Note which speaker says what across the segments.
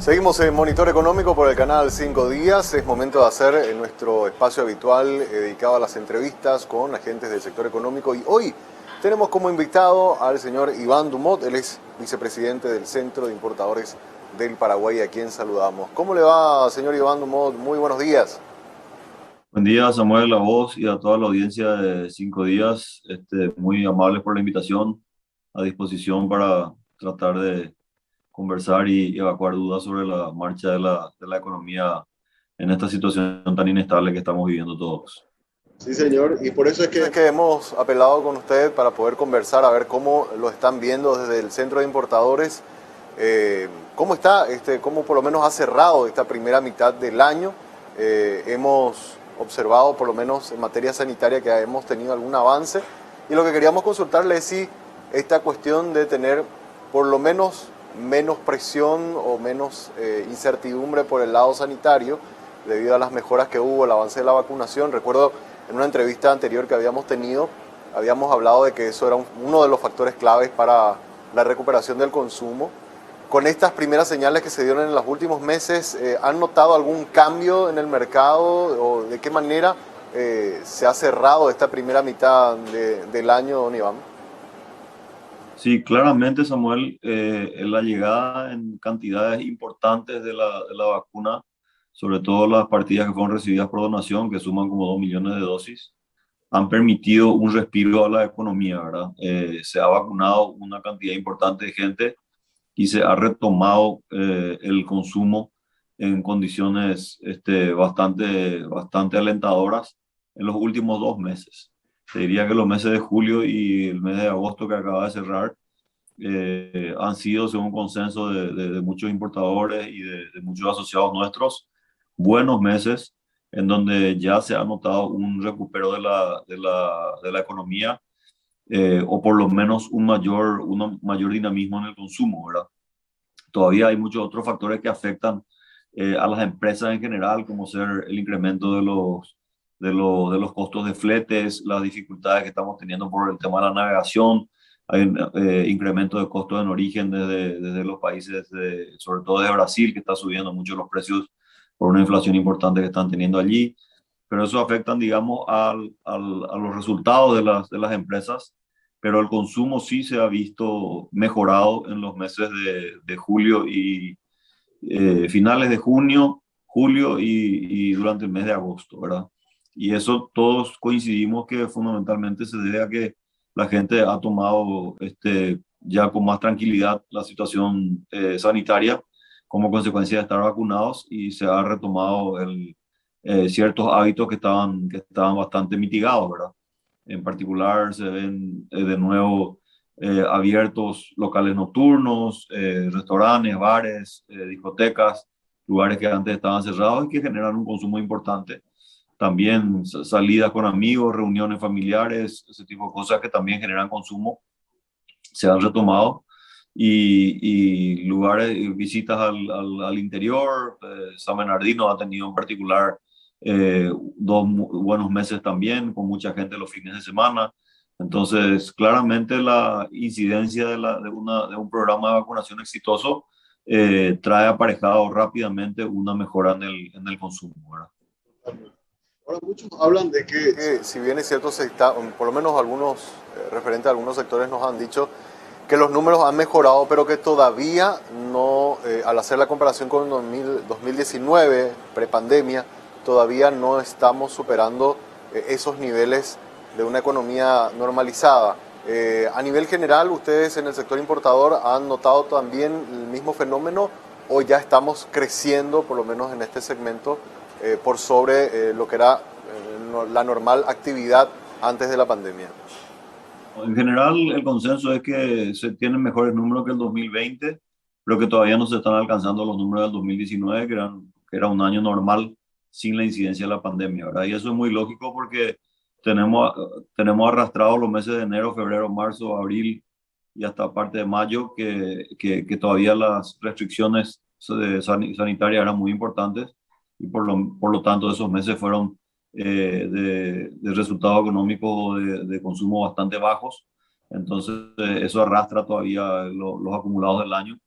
Speaker 1: Seguimos en Monitor Económico por el canal 5 Días. Es momento de hacer nuestro espacio habitual dedicado a las entrevistas con agentes del sector económico. Y hoy tenemos como invitado al señor Iván Dumont. Él es vicepresidente del Centro de Importadores del Paraguay, a quien saludamos. ¿Cómo le va, señor Iván Dumont? Muy buenos días.
Speaker 2: Buen día, Samuel, a vos y a toda la audiencia de 5 días. Muy amables por la invitación, a disposición para tratar de conversar y evacuar dudas sobre la marcha de la economía en esta situación tan inestable que estamos viviendo todos.
Speaker 1: Sí, señor, y por eso es que hemos apelado con usted para poder conversar, a ver cómo lo están viendo desde el Centro de Importadores, cómo está, cómo por lo menos ha cerrado esta primera mitad del año. Hemos observado, por lo menos en materia sanitaria, que hemos tenido algún avance, y lo que queríamos consultarle es si esta cuestión de tener por lo menos presión o menos incertidumbre por el lado sanitario, debido a las mejoras que hubo, el avance de la vacunación. Recuerdo en una entrevista anterior que habíamos tenido, habíamos hablado de que eso era uno de los factores claves para la recuperación del consumo. Con estas primeras señales que se dieron en los últimos meses, ¿han notado algún cambio en el mercado o de qué manera se ha cerrado esta primera mitad del año, don Iván?
Speaker 2: Sí, claramente, Samuel, la llegada en cantidades importantes de la vacuna, sobre todo las partidas que fueron recibidas por donación, que suman como 2 millones de dosis, han permitido un respiro a la economía, ¿verdad? Se ha vacunado una cantidad importante de gente y se ha retomado el consumo en condiciones bastante alentadoras en los últimos 2 meses. Te diría que los meses de julio y el mes de agosto que acaba de cerrar han sido, según consenso de muchos importadores y de muchos asociados nuestros, buenos meses en donde ya se ha notado un recupero de la economía, o por lo menos un mayor dinamismo en el consumo, ¿verdad? Todavía hay muchos otros factores que afectan a las empresas en general, como ser el incremento de los costos de fletes, las dificultades que estamos teniendo por el tema de la navegación. Hay un incremento de costos en origen desde los países, sobre todo de Brasil, que está subiendo mucho los precios por una inflación importante que están teniendo allí. Pero eso afecta, digamos, a los resultados de las empresas, pero el consumo sí se ha visto mejorado en los meses de julio y finales de junio, julio y durante el mes de agosto, ¿verdad? Y eso todos coincidimos que fundamentalmente se debe a que la gente ha tomado ya con más tranquilidad la situación sanitaria como consecuencia de estar vacunados, y se ha retomado ciertos hábitos que estaban bastante mitigados, ¿verdad? En particular, se ven de nuevo abiertos locales nocturnos, restaurantes, bares, discotecas, lugares que antes estaban cerrados y que generan un consumo importante. También salidas con amigos, reuniones familiares, ese tipo de cosas que también generan consumo, se han retomado. Y lugares, visitas al interior. San Bernardino ha tenido en particular dos buenos meses también, con mucha gente los fines de semana. Entonces, claramente la incidencia de un programa de vacunación exitoso trae aparejado rápidamente una mejora en el consumo, ¿verdad?
Speaker 1: Ahora muchos hablan de que, si bien es cierto, se está, por lo menos algunos referentes a algunos sectores nos han dicho que los números han mejorado, pero que todavía no, al hacer la comparación con 2019, prepandemia, todavía no estamos superando esos niveles de una economía normalizada. A nivel general, ¿ustedes en el sector importador han notado también el mismo fenómeno o ya estamos creciendo, por lo menos en este segmento, por sobre lo que era la normal actividad antes de la pandemia?
Speaker 2: En general, el consenso es que se tienen mejores números que el 2020, pero que todavía no se están alcanzando los números del 2019, que era un año normal sin la incidencia de la pandemia, ¿verdad? Y eso es muy lógico porque tenemos arrastrados los meses de enero, febrero, marzo, abril y hasta parte de mayo, que todavía las restricciones sanitarias eran muy importantes, y por lo tanto esos meses fueron de resultados económicos de consumo bastante bajos. Entonces, eso arrastra todavía los acumulados del año.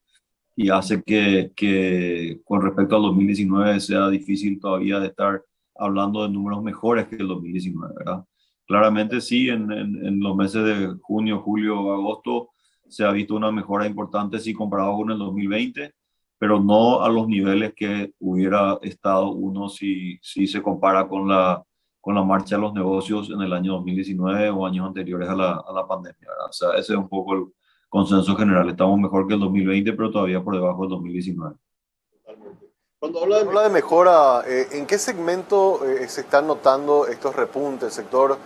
Speaker 2: y hace que con respecto al 2019 sea difícil todavía de estar hablando de números mejores que el 2019, ¿verdad? Claramente sí, en los meses de junio, julio, agosto se ha visto una mejora importante si comparado con el 2020, pero no a los niveles que hubiera estado uno si se compara con la marcha de los negocios en el año 2019 o años anteriores a la pandemia, ¿verdad? O sea, ese es un poco el consenso general. Estamos mejor que el 2020, pero todavía por debajo del 2019.
Speaker 1: Totalmente. Cuando habla de mejora, ¿en qué segmento se están notando estos repuntes? ¿El sector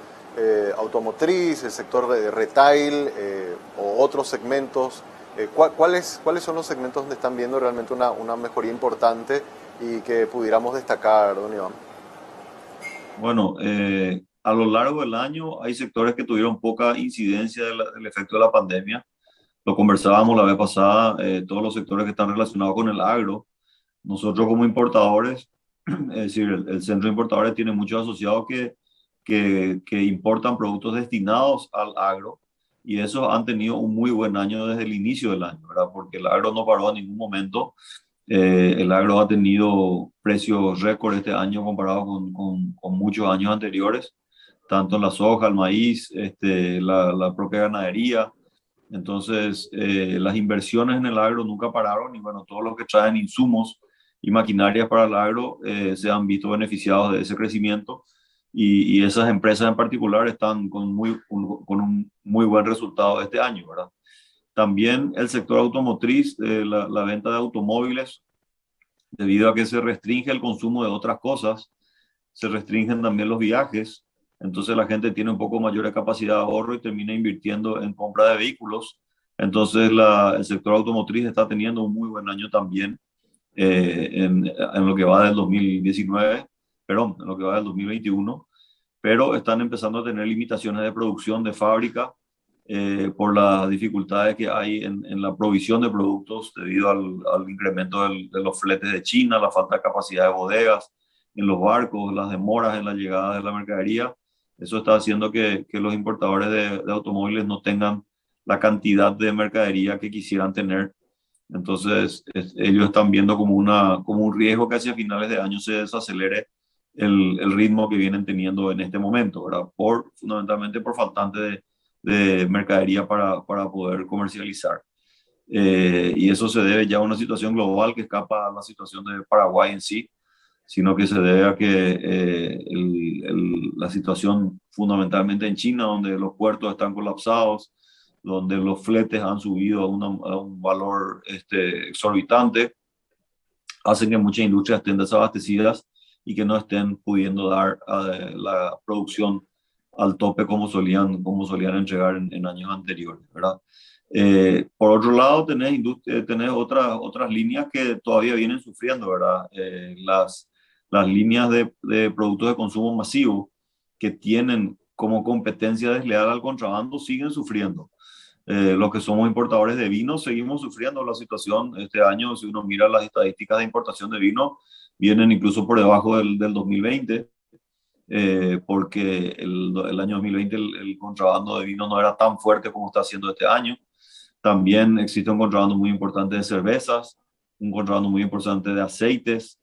Speaker 1: automotriz, el sector de retail o otros segmentos? ¿Cuáles son los segmentos donde están viendo realmente una mejoría importante y que pudiéramos destacar, don Iván?
Speaker 2: Bueno, a lo largo del año hay sectores que tuvieron poca incidencia del efecto de la pandemia. Lo conversábamos la vez pasada, todos los sectores que están relacionados con el agro. Nosotros como importadores, es decir, el centro de importadores tiene muchos asociados que importan productos destinados al agro y esos han tenido un muy buen año desde el inicio del año, ¿verdad? Porque el agro no paró en ningún momento. El agro ha tenido precios récord este año comparado con muchos años anteriores, tanto en la soja, el maíz, la propia ganadería. Entonces, las inversiones en el agro nunca pararon y bueno, todos los que traen insumos y maquinarias para el agro se han visto beneficiados de ese crecimiento y esas empresas en particular están con un muy buen resultado este año, ¿verdad? También el sector automotriz, la venta de automóviles, debido a que se restringe el consumo de otras cosas, se restringen también los viajes, entonces la gente tiene un poco mayor capacidad de ahorro y termina invirtiendo en compra de vehículos. Entonces el sector automotriz está teniendo un muy buen año también en lo que va del 2019, perdón, en lo que va del 2021, pero están empezando a tener limitaciones de producción de fábrica por las dificultades que hay en la provisión de productos debido al incremento de los fletes de China, la falta de capacidad de bodegas en los barcos, las demoras en la llegada de la mercadería. Eso está haciendo que los importadores de automóviles no tengan la cantidad de mercadería que quisieran tener. Entonces, ellos están viendo como un riesgo que hacia finales de año se desacelere el ritmo que vienen teniendo en este momento, ¿verdad? Fundamentalmente por faltante de mercadería para poder comercializar. Y eso se debe ya a una situación global que escapa a la situación de Paraguay en sí, sino que se debe a que la situación fundamentalmente en China, donde los puertos están colapsados, donde los fletes han subido a un valor exorbitante, hacen que muchas industrias estén desabastecidas y que no estén pudiendo dar la producción al tope como solían entregar en años anteriores, ¿verdad? Por otro lado, tenés otras líneas que todavía vienen sufriendo, ¿verdad? Las líneas de productos de consumo masivo que tienen como competencia desleal al contrabando siguen sufriendo. Los que somos importadores de vino seguimos sufriendo la situación este año. Si uno mira las estadísticas de importación de vino, vienen incluso por debajo del 2020, porque el año 2020 el contrabando de vino no era tan fuerte como está haciendo este año. También existe un contrabando muy importante de cervezas, un contrabando muy importante de aceites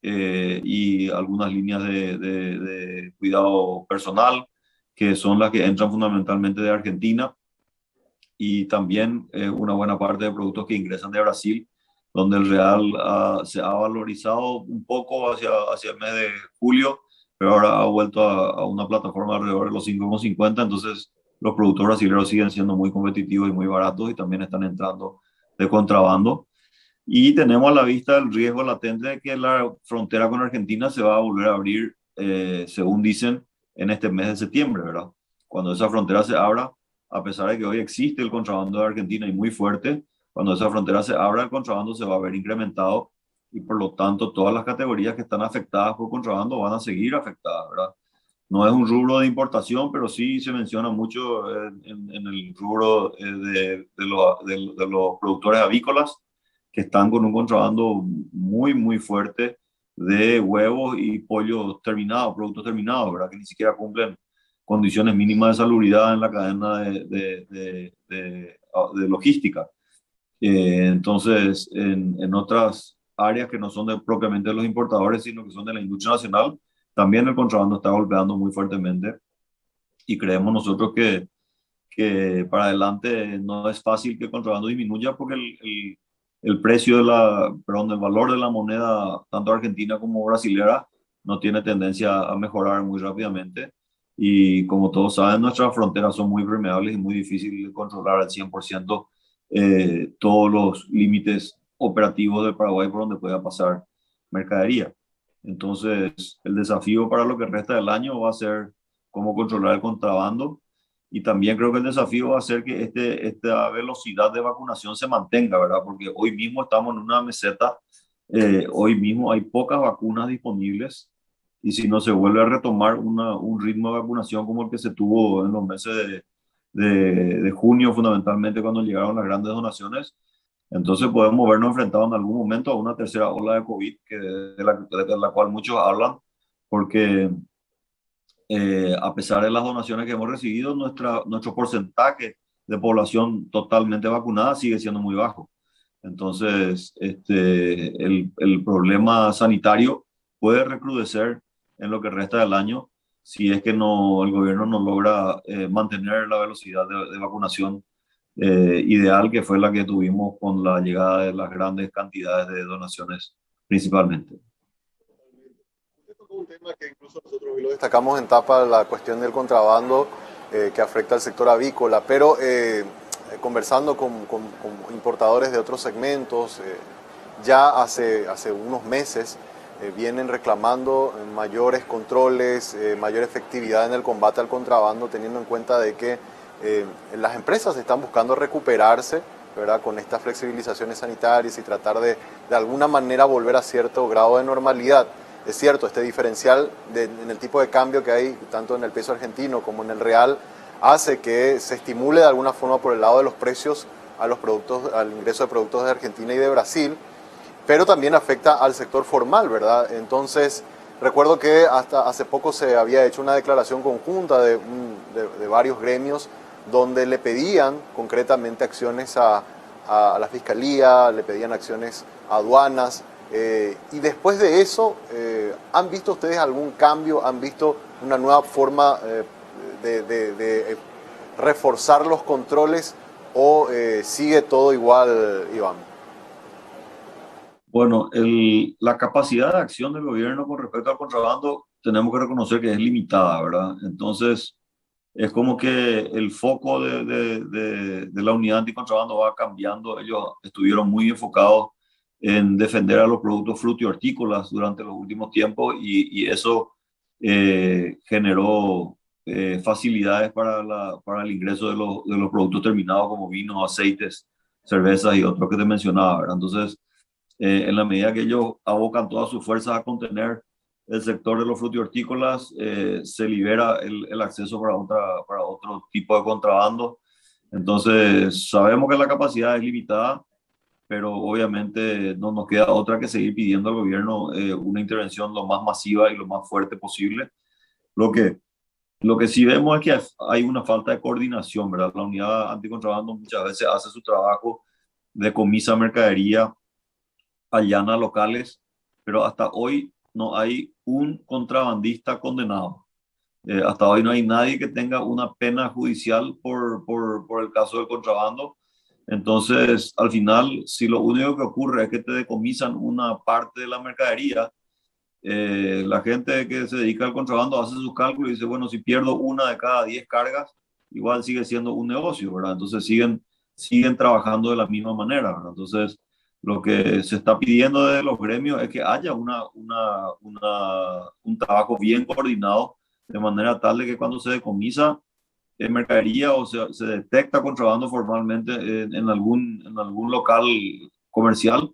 Speaker 2: y algunas líneas de cuidado personal, que son las que entran fundamentalmente de Argentina y también una buena parte de productos que ingresan de Brasil, donde el real se ha valorizado un poco hacia el mes de julio, pero ahora ha vuelto a una plataforma alrededor de los 5,50, entonces los productos brasileños siguen siendo muy competitivos y muy baratos y también están entrando de contrabando. Y tenemos a la vista el riesgo latente de que la frontera con Argentina se va a volver a abrir, según dicen, en este mes de septiembre, ¿verdad? Cuando esa frontera se abra, a pesar de que hoy existe el contrabando de Argentina y muy fuerte, cuando esa frontera se abra, el contrabando se va a ver incrementado y por lo tanto todas las categorías que están afectadas por contrabando van a seguir afectadas, ¿verdad? No es un rubro de importación, pero sí se menciona mucho en el rubro de los productores avícolas que están con un contrabando muy, muy fuerte de huevos y pollos terminados, productos terminados, ¿verdad? Que ni siquiera cumplen condiciones mínimas de salubridad en la cadena de logística. Entonces, en otras áreas que no son propiamente de los importadores, sino que son de la industria nacional, también el contrabando está golpeando muy fuertemente y creemos nosotros que para adelante no es fácil que el contrabando disminuya porque el precio perdón, el valor de la moneda, tanto argentina como brasilera, no tiene tendencia a mejorar muy rápidamente. Y como todos saben, nuestras fronteras son muy permeables y muy difíciles de controlar al 100% todos los límites operativos del Paraguay por donde pueda pasar mercadería. Entonces, el desafío para lo que resta del año va a ser cómo controlar el contrabando, y también creo que el desafío va a ser que esta velocidad de vacunación se mantenga, ¿verdad? Porque hoy mismo estamos en una meseta, hoy mismo hay pocas vacunas disponibles, y si no se vuelve a retomar un ritmo de vacunación como el que se tuvo en los meses de junio, fundamentalmente cuando llegaron las grandes donaciones, entonces podemos vernos enfrentados en algún momento a una tercera ola de COVID, de la cual muchos hablan, porque a pesar de las donaciones que hemos recibido, nuestro porcentaje de población totalmente vacunada sigue siendo muy bajo. Entonces, el problema sanitario puede recrudecer en lo que resta del año si es que el gobierno no logra mantener la velocidad de vacunación ideal, que fue la que tuvimos con la llegada de las grandes cantidades de donaciones principalmente.
Speaker 1: Un tema que incluso nosotros lo destacamos en tapa, la cuestión del contrabando que afecta al sector avícola, pero conversando con importadores de otros segmentos, ya hace unos meses vienen reclamando mayores controles, mayor efectividad en el combate al contrabando, teniendo en cuenta de que las empresas están buscando recuperarse, ¿verdad?, con estas flexibilizaciones sanitarias y tratar de alguna manera volver a cierto grado de normalidad. Es cierto, este diferencial en el tipo de cambio que hay, tanto en el peso argentino como en el real, hace que se estimule de alguna forma por el lado de los precios a los productos, al ingreso de productos de Argentina y de Brasil, pero también afecta al sector formal, ¿verdad? Entonces, recuerdo que hasta hace poco se había hecho una declaración conjunta de varios gremios donde le pedían concretamente acciones a la Fiscalía, le pedían acciones a aduanas, y después de eso, ¿han visto ustedes algún cambio? ¿Han visto una nueva forma de reforzar los controles o sigue todo igual, Iván?
Speaker 2: Bueno, la capacidad de acción del gobierno con respecto al contrabando tenemos que reconocer que es limitada, ¿verdad? Entonces, es como que el foco de la unidad anticontrabando va cambiando. Ellos estuvieron muy enfocados en defender a los productos frutícolas durante los últimos tiempos, y eso generó facilidades para el ingreso de los productos terminados como vinos, aceites, cervezas y otros que te mencionaba, ¿verdad? Entonces, en la medida que ellos abocan todas sus fuerzas a contener el sector de los frutícolas, se libera el acceso para otro tipo de contrabando. Entonces, sabemos que la capacidad es limitada, pero obviamente no nos queda otra que seguir pidiendo al gobierno una intervención lo más masiva y lo más fuerte posible. Lo que, lo que sí vemos es que hay una falta de coordinación, ¿verdad? La unidad anticontrabando muchas veces hace su trabajo, decomisa mercadería, allana locales, pero hasta hoy no hay un contrabandista condenado. Hasta hoy no hay nadie que tenga una pena judicial por el caso del contrabando. Entonces, al final, si lo único que ocurre es que te decomisan una parte de la mercadería, la gente que se dedica al contrabando hace sus cálculos y dice, bueno, si pierdo una de cada 10 cargas, igual sigue siendo un negocio, ¿verdad? Entonces siguen trabajando de la misma manera, ¿verdad? Entonces, lo que se está pidiendo de los gremios es que haya un trabajo bien coordinado, de manera tal de que cuando se decomisa mercadería o se detecta contrabando formalmente en algún local comercial,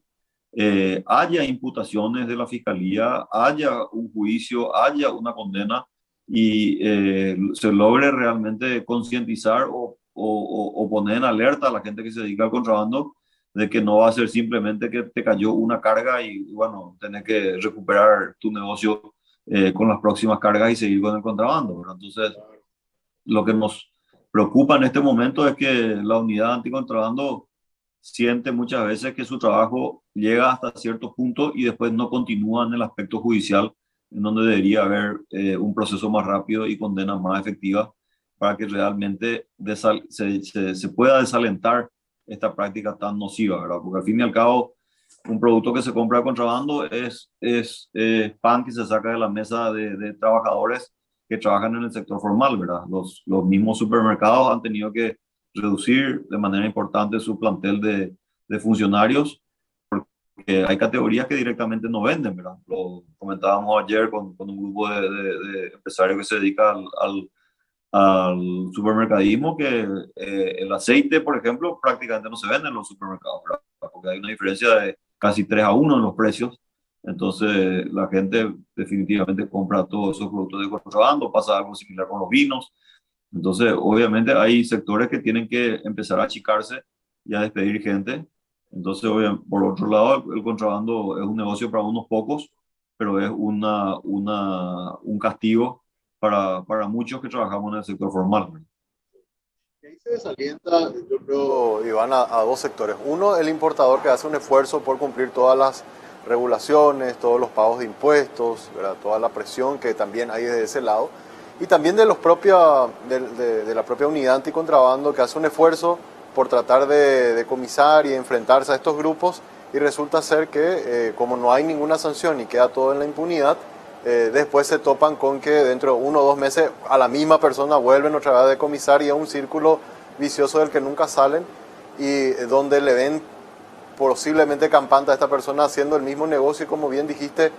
Speaker 2: haya imputaciones de la fiscalía, haya un juicio, haya una condena, y se logre realmente concientizar o poner en alerta a la gente que se dedica al contrabando de que no va a ser simplemente que te cayó una carga y bueno, tenés que recuperar tu negocio con las próximas cargas y seguir con el contrabando, ¿verdad? Entonces, lo que nos preocupa en este momento es que la unidad anticontrabando siente muchas veces que su trabajo llega hasta cierto punto y después no continúa en el aspecto judicial, en donde debería haber un proceso más rápido y condenas más efectivas para que realmente se pueda desalentar esta práctica tan nociva, ¿verdad? Porque al fin y al cabo, un producto que se compra de contrabando es pan que se saca de la mesa de trabajadores que trabajan en el sector formal, ¿verdad? Los mismos supermercados han tenido que reducir de manera importante su plantel de funcionarios, porque hay categorías que directamente no venden, ¿verdad? Lo comentábamos ayer con un grupo de empresarios que se dedica al supermercadismo, que el aceite, por ejemplo, prácticamente no se vende en los supermercados, ¿verdad? Porque hay una diferencia de casi 3-1 en los precios. Entonces la gente definitivamente compra todos esos productos de contrabando, pasa algo similar con los vinos. Entonces, obviamente hay sectores que tienen que empezar a achicarse y a despedir gente. Entonces, por otro lado, el contrabando es un negocio para unos pocos, pero es un castigo para muchos que trabajamos en el sector formal.
Speaker 1: Ahí se desalienta, yo creo, Iván, a dos sectores. Uno, el importador que hace un esfuerzo por cumplir todas las regulaciones, todos los pagos de impuestos, ¿verdad? Toda la presión que también hay desde ese lado. Y también de la propia unidad anticontrabando que hace un esfuerzo por tratar de decomisar y enfrentarse a estos grupos, y resulta ser que como no hay ninguna sanción y queda todo en la impunidad, después se topan con que dentro de 1 o 2 meses a la misma persona vuelven otra vez a decomisar, y es un círculo vicioso del que nunca salen, y donde le ven posiblemente campante a esta persona haciendo el mismo negocio, y como bien dijiste,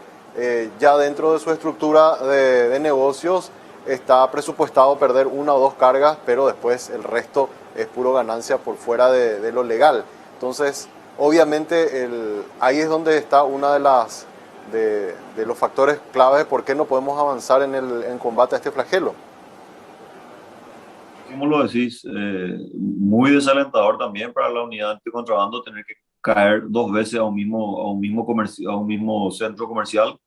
Speaker 1: ya dentro de su estructura de negocios está presupuestado perder 1 o 2 cargas, pero después el resto es puro ganancia por fuera de lo legal. Entonces, obviamente, ahí es donde está una de los factores clave de por qué no podemos avanzar en combate a este flagelo.
Speaker 2: ¿Cómo lo decís? Muy desalentador también para la unidad anticontrabando tener que caer 2 veces a un mismo centro comercial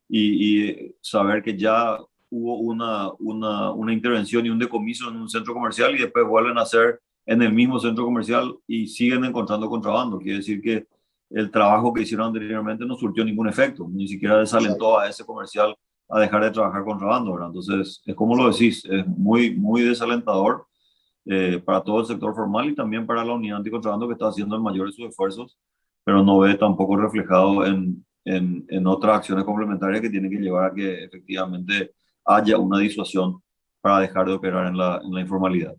Speaker 2: y saber que ya hubo una intervención y un decomiso en un centro comercial y después vuelven a hacer en el mismo centro comercial y siguen encontrando contrabando. Quiere decir que el trabajo que hicieron anteriormente no surtió ningún efecto, ni siquiera desalentó a ese comercial a dejar de trabajar contrabando, ¿verdad? Entonces, es como lo decís, es muy, muy desalentador para todo el sector formal y también para la unidad anticontrabando, que está haciendo el mayor de sus esfuerzos, pero no ve tampoco reflejado en otras acciones complementarias que tienen que llevar a que efectivamente haya una disuasión para dejar de operar en la informalidad.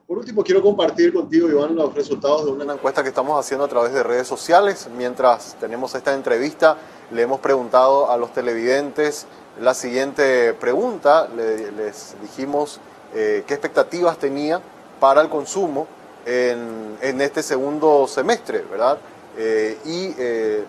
Speaker 1: Por último, quiero compartir contigo, Iván, los resultados de una encuesta que estamos haciendo a través de redes sociales. Mientras tenemos esta entrevista, le hemos preguntado a los televidentes la siguiente pregunta. Les dijimos qué expectativas tenía para el consumo en este segundo semestre, ¿verdad?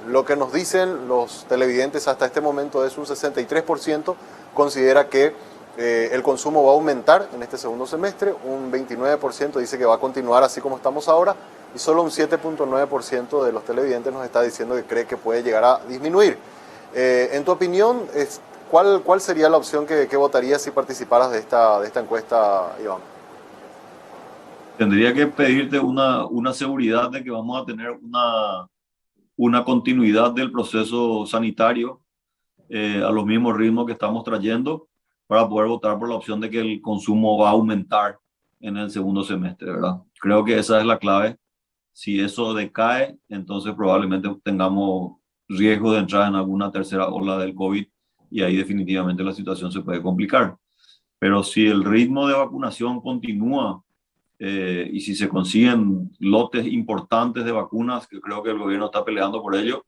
Speaker 1: Lo que nos dicen los televidentes hasta este momento es un 63% considera que el consumo va a aumentar en este segundo semestre, un 29% dice que va a continuar así como estamos ahora, y solo un 7.9% de los televidentes nos está diciendo que cree que puede llegar a disminuir. En tu opinión, ¿cuál sería la opción que votarías si participaras de esta encuesta, Iván?
Speaker 2: Tendría que pedirte una seguridad de que vamos a tener una continuidad del proceso sanitario a los mismos ritmos que estamos trayendo, para poder votar por la opción de que el consumo va a aumentar en el segundo semestre, ¿verdad? Creo que esa es la clave. Si eso decae, entonces probablemente tengamos riesgo de entrar en alguna tercera ola del COVID, y ahí definitivamente la situación se puede complicar. Pero si el ritmo de vacunación continúa y si se consiguen lotes importantes de vacunas, que creo que el gobierno está peleando por ello,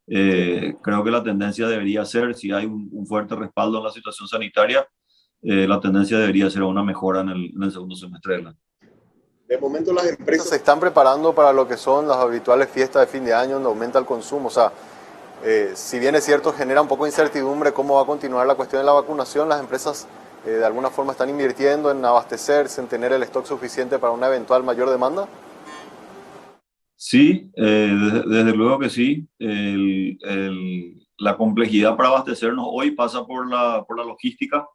Speaker 2: creo que la tendencia debería ser, si hay un fuerte respaldo en la situación sanitaria, la tendencia debería ser a una mejora en el segundo semestre del año.
Speaker 1: De momento las empresas se están preparando para lo que son las habituales fiestas de fin de año, donde aumenta el consumo. O sea, si bien es cierto, genera un poco de incertidumbre cómo va a continuar la cuestión de la vacunación, las empresas de alguna forma están invirtiendo en abastecerse, en tener el stock suficiente para una eventual mayor demanda.
Speaker 2: Sí, desde luego que sí. La complejidad para abastecernos hoy pasa por la logística.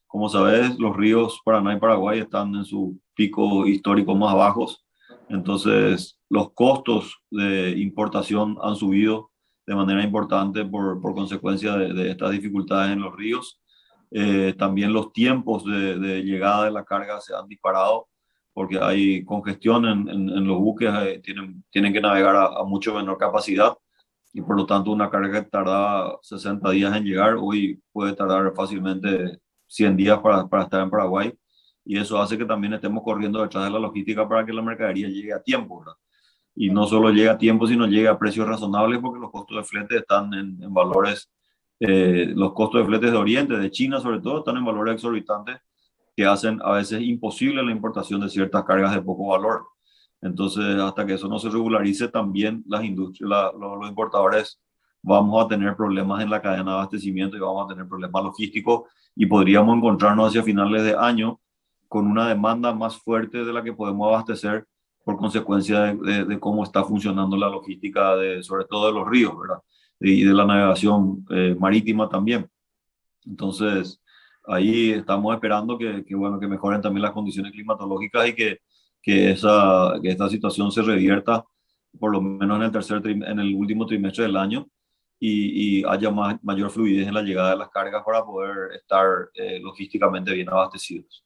Speaker 2: Como sabes, los ríos Paraná y Paraguay están en su pico histórico más bajos. Entonces, los costos de importación han subido de manera importante por consecuencia de estas dificultades en los ríos. También los tiempos de llegada de la carga se han disparado porque hay congestión en los buques, tienen que navegar a mucho menor capacidad y por lo tanto una carga que tardaba 60 días en llegar, hoy puede tardar fácilmente 100 días para estar en Paraguay, y eso hace que también estemos corriendo detrás de la logística para que la mercadería llegue a tiempo, ¿verdad? Y no solo llegue a tiempo, sino llegue a precios razonables porque los costos de flete están en valores, los costos de flete de Oriente, de China sobre todo, están en valores exorbitantes que hacen a veces imposible la importación de ciertas cargas de poco valor. Entonces, hasta que eso no se regularice, también las industrias, los importadores vamos a tener problemas en la cadena de abastecimiento y vamos a tener problemas logísticos y podríamos encontrarnos hacia finales de año con una demanda más fuerte de la que podemos abastecer por consecuencia de cómo está funcionando la logística, sobre todo de los ríos, ¿verdad? Y de la navegación marítima también. Entonces, ahí estamos esperando bueno, que mejoren también las condiciones climatológicas y que esta situación se revierta por lo menos en el último trimestre del año y haya mayor fluidez en la llegada de las cargas para poder estar logísticamente bien abastecidos.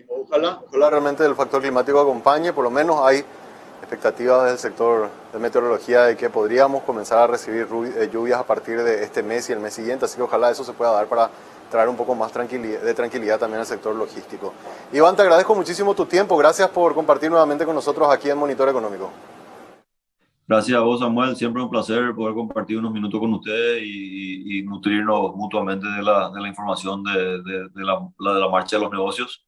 Speaker 1: Ojalá realmente el factor climático acompañe, por lo menos hay expectativas del sector de meteorología de que podríamos comenzar a recibir lluvias a partir de este mes y el mes siguiente, así que ojalá eso se pueda dar para traer un poco más de tranquilidad también al sector logístico. Iván, te agradezco muchísimo tu tiempo, gracias por compartir nuevamente con nosotros aquí en Monitor Económico.
Speaker 2: Gracias a vos, Samuel, siempre un placer poder compartir unos minutos con ustedes y nutrirnos mutuamente de la información de la marcha de los negocios.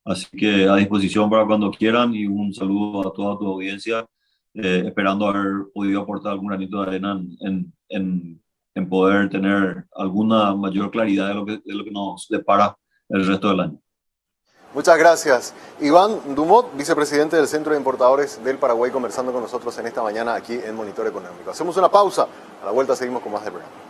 Speaker 2: Así que a disposición para cuando quieran y un saludo a toda tu audiencia, esperando haber podido aportar algún granito de arena en poder tener alguna mayor claridad de lo que nos depara el resto del año.
Speaker 1: Muchas gracias. Iván Dumont, vicepresidente del Centro de Importadores del Paraguay, conversando con nosotros en esta mañana aquí en Monitor Económico. Hacemos una pausa, a la vuelta seguimos con más del programa.